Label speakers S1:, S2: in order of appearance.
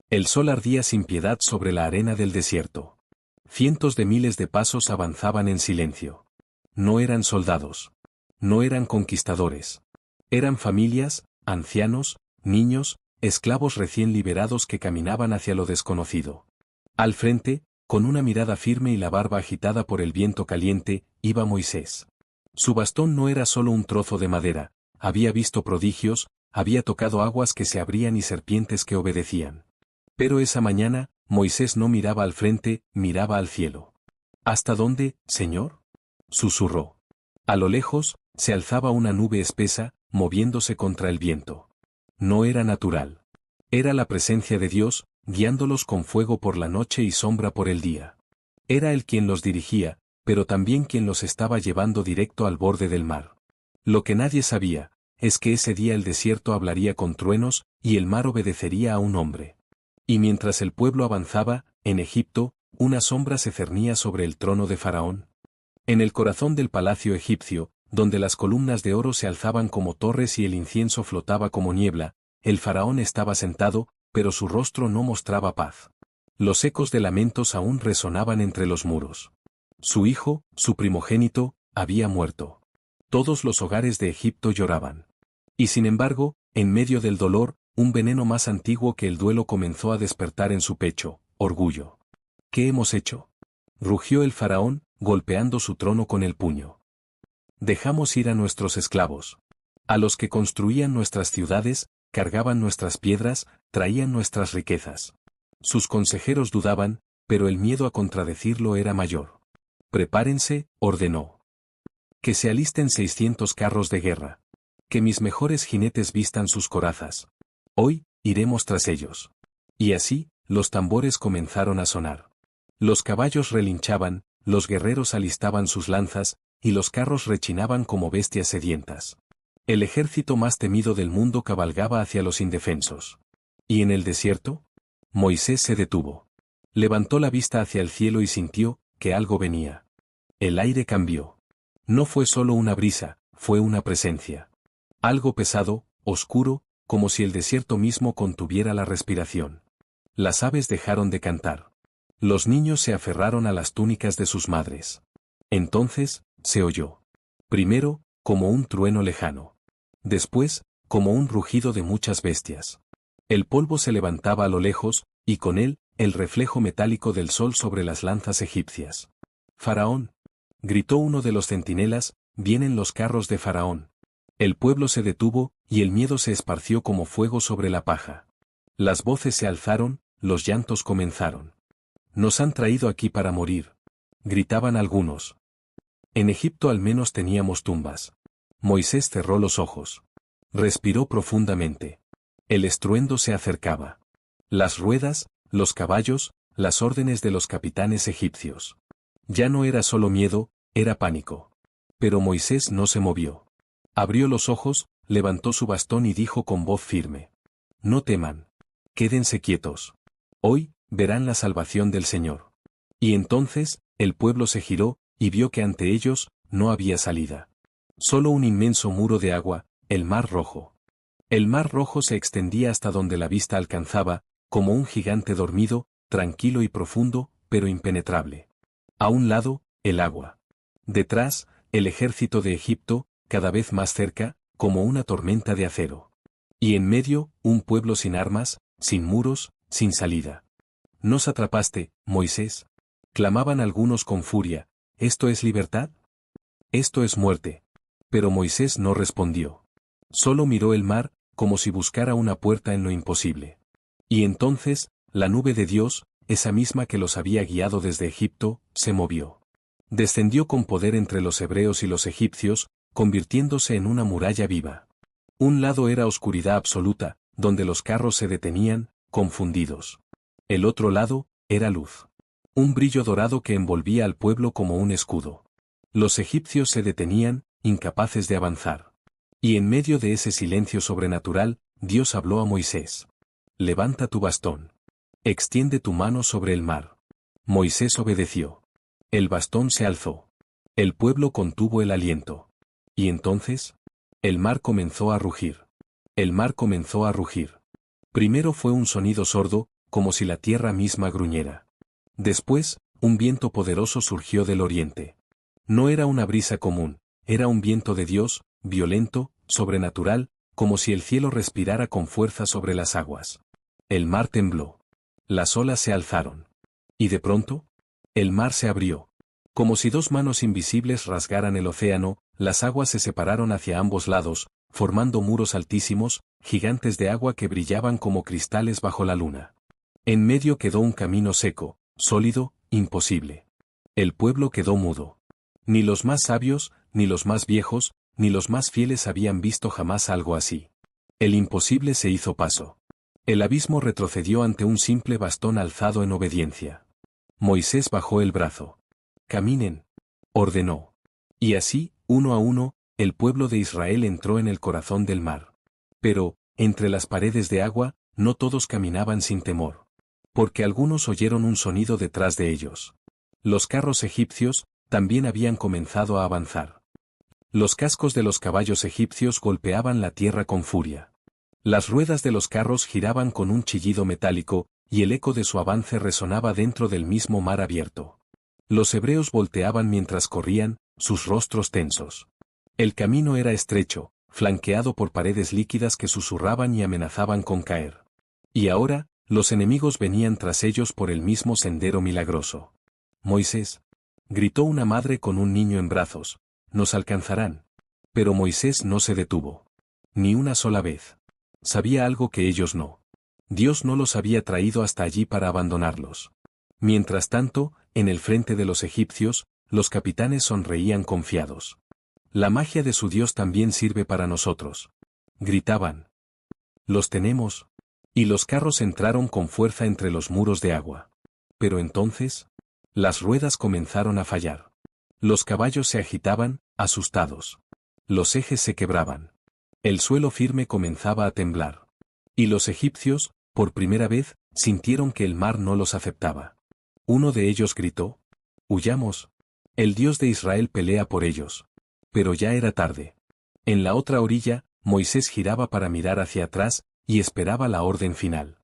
S1: El sol ardía sin piedad sobre la arena del desierto. Cientos de miles de pasos avanzaban en silencio. No eran soldados. No eran conquistadores. Eran familias, ancianos, niños, esclavos recién liberados que caminaban hacia lo desconocido. Al frente, con una mirada firme y la barba agitada por el viento caliente, iba Moisés. Su bastón no era solo un trozo de madera, había visto prodigios, había tocado aguas que se abrían y serpientes que obedecían. Pero esa mañana, Moisés no miraba al frente, miraba al cielo. ¿Hasta dónde, Señor? Susurró. A lo lejos, se alzaba una nube espesa, moviéndose contra el viento. No era natural. Era la presencia de Dios, guiándolos con fuego por la noche y sombra por el día. Era Él quien los dirigía, pero también quien los estaba llevando directo al borde del mar. Lo que nadie sabía, es que ese día el desierto hablaría con truenos, y el mar obedecería a un hombre. Y mientras el pueblo avanzaba, en Egipto, una sombra se cernía sobre el trono de Faraón. En el corazón del palacio egipcio, donde las columnas de oro se alzaban como torres y el incienso flotaba como niebla, el faraón estaba sentado, pero su rostro no mostraba paz. Los ecos de lamentos aún resonaban entre los muros. Su hijo, su primogénito, había muerto. Todos los hogares de Egipto lloraban. Y sin embargo, en medio del dolor, un veneno más antiguo que el duelo comenzó a despertar en su pecho: orgullo. ¿Qué hemos hecho?, rugió el faraón, golpeando su trono con el puño. Dejamos ir a nuestros esclavos. A los que construían nuestras ciudades, cargaban nuestras piedras, traían nuestras riquezas. Sus consejeros dudaban, pero el miedo a contradecirlo era mayor. Prepárense, ordenó. Que se alisten 600 carros de guerra. Que mis mejores jinetes vistan sus corazas. Hoy, iremos tras ellos. Y así, los tambores comenzaron a sonar. Los caballos relinchaban, los guerreros alistaban sus lanzas, y los carros rechinaban como bestias sedientas. El ejército más temido del mundo cabalgaba hacia los indefensos. ¿Y en el desierto? Moisés se detuvo. Levantó la vista hacia el cielo y sintió que algo venía. El aire cambió. No fue solo una brisa, fue una presencia. Algo pesado, oscuro, como si el desierto mismo contuviera la respiración. Las aves dejaron de cantar. Los niños se aferraron a las túnicas de sus madres. Entonces, se oyó. Primero, como un trueno lejano. Después, como un rugido de muchas bestias. El polvo se levantaba a lo lejos, y con él, el reflejo metálico del sol sobre las lanzas egipcias. «Faraón», gritó uno de los centinelas, «vienen los carros de Faraón». El pueblo se detuvo, y el miedo se esparció como fuego sobre la paja. Las voces se alzaron, los llantos comenzaron. «Nos han traído aquí para morir», gritaban algunos. En Egipto al menos teníamos tumbas. Moisés cerró los ojos. Respiró profundamente. El estruendo se acercaba. Las ruedas, los caballos, las órdenes de los capitanes egipcios. Ya no era solo miedo, era pánico. Pero Moisés no se movió. Abrió los ojos, levantó su bastón y dijo con voz firme: «No teman. Quédense quietos. Hoy, verán la salvación del Señor». Y entonces, el pueblo se giró, y vio que ante ellos, no había salida. Solo un inmenso muro de agua, el Mar Rojo. El Mar Rojo se extendía hasta donde la vista alcanzaba, como un gigante dormido, tranquilo y profundo, pero impenetrable. A un lado, el agua. Detrás, el ejército de Egipto, cada vez más cerca, como una tormenta de acero. Y en medio, un pueblo sin armas, sin muros, sin salida. «¿Nos atrapaste, Moisés?», clamaban algunos con furia. «¿Esto es libertad? Esto es muerte». Pero Moisés no respondió. Solo miró el mar, como si buscara una puerta en lo imposible. Y entonces, la nube de Dios, esa misma que los había guiado desde Egipto, se movió. Descendió con poder entre los hebreos y los egipcios, convirtiéndose en una muralla viva. Un lado era oscuridad absoluta, donde los carros se detenían, confundidos. El otro lado, era luz. Un brillo dorado que envolvía al pueblo como un escudo. Los egipcios se detenían, incapaces de avanzar. Y en medio de ese silencio sobrenatural, Dios habló a Moisés. «Levanta tu bastón. Extiende tu mano sobre el mar». Moisés obedeció. El bastón se alzó. El pueblo contuvo el aliento. Y entonces, el mar comenzó a rugir. El mar comenzó a rugir. Primero fue un sonido sordo, como si la tierra misma gruñera. Después, un viento poderoso surgió del oriente. No era una brisa común, era un viento de Dios, violento, sobrenatural, como si el cielo respirara con fuerza sobre las aguas. El mar tembló. Las olas se alzaron. Y de pronto, el mar se abrió. Como si dos manos invisibles rasgaran el océano, las aguas se separaron hacia ambos lados, formando muros altísimos, gigantes de agua que brillaban como cristales bajo la luna. En medio quedó un camino seco, sólido, imposible. El pueblo quedó mudo. Ni los más sabios, ni los más viejos, ni los más fieles habían visto jamás algo así. El imposible se hizo paso. El abismo retrocedió ante un simple bastón alzado en obediencia. Moisés bajó el brazo. «Caminen», ordenó. Y así, uno a uno, el pueblo de Israel entró en el corazón del mar. Pero, entre las paredes de agua, no todos caminaban sin temor. Porque algunos oyeron un sonido detrás de ellos. Los carros egipcios también habían comenzado a avanzar. Los cascos de los caballos egipcios golpeaban la tierra con furia. Las ruedas de los carros giraban con un chillido metálico, y el eco de su avance resonaba dentro del mismo mar abierto. Los hebreos volteaban mientras corrían, sus rostros tensos. El camino era estrecho, flanqueado por paredes líquidas que susurraban y amenazaban con caer. Y ahora, los enemigos venían tras ellos por el mismo sendero milagroso. «Moisés», gritó una madre con un niño en brazos, «nos alcanzarán». Pero Moisés no se detuvo. Ni una sola vez. Sabía algo que ellos no. Dios no los había traído hasta allí para abandonarlos. Mientras tanto, en el frente de los egipcios, los capitanes sonreían confiados. «La magia de su Dios también sirve para nosotros», gritaban. «Los tenemos». Y los carros entraron con fuerza entre los muros de agua. Pero entonces, las ruedas comenzaron a fallar. Los caballos se agitaban, asustados. Los ejes se quebraban. El suelo firme comenzaba a temblar. Y los egipcios, por primera vez, sintieron que el mar no los aceptaba. Uno de ellos gritó: «Huyamos. El Dios de Israel pelea por ellos». Pero ya era tarde. En la otra orilla, Moisés giraba para mirar hacia atrás, y esperaba la orden final.